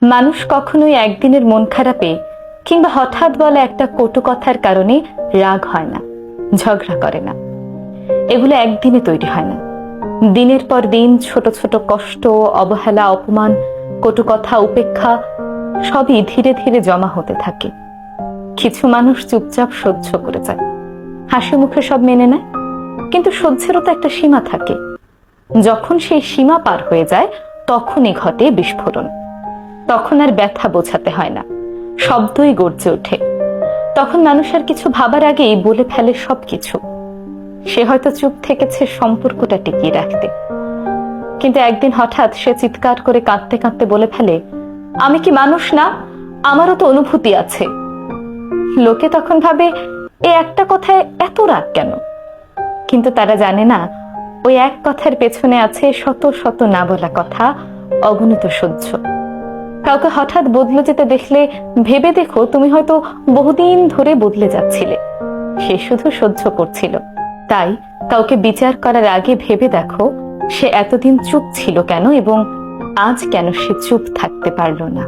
মানুষ কখনোই একদিনের মন খারাপে কিংবা হঠাৎ বলা একটা কটু কথার কারণে রাগ হয় না, ঝগড়া করে না। এগুলো একদিনে তৈরি হয় না। দিনের পর দিন ছোট ছোট কষ্ট, অবহেলা, অপমান, কটু কথা, উপেক্ষা সবই ধীরে ধীরে জমা হতে থাকে। কিছু মানুষ চুপচাপ সহ্য করে যায়, হাসি মুখে সব মেনে নেয়। কিন্তু সহ্যেরও তো একটা সীমা থাকে। যখন সেই সীমা পার হয়ে যায় তখনই ঘটে বিস্ফোরণ। তখন আর ব্যথা বোঝাতে হয় না, শব্দই গর্জে ওঠে। তখন মানুষ আর কিছু ভাবার আগেই বলে ফেলে সবকিছু। সে হয়তো চুপ থেকেছে সম্পর্কটা টিকিয়ে রাখতে, কিন্তু একদিন হঠাৎ সে চিৎকার করে কাঁদতে কাঁদতে বলে ফেলে, আমি কি মানুষ না? আমারও তো অনুভূতি আছে। লোকে তখন ভাবে, এ একটা কথায় এত রাগ কেন? কিন্তু তারা জানে না, ওই এক কথার পেছনে আছে শত শত না বলা কথা, অগণিত সহ্য। কাউকে হঠাৎ বদলে যেতে দেখলে ভেবে দেখো, তুমি হয়তো বহুদিন ধরে বদলে যাচ্ছিলে। সে শুধু সহ্য করছিল। তাই কাউকে বিচার করার আগে ভেবে দেখো, সে এতদিন চুপ ছিল কেন এবং আজ কেন সে চুপ থাকতে পারল না।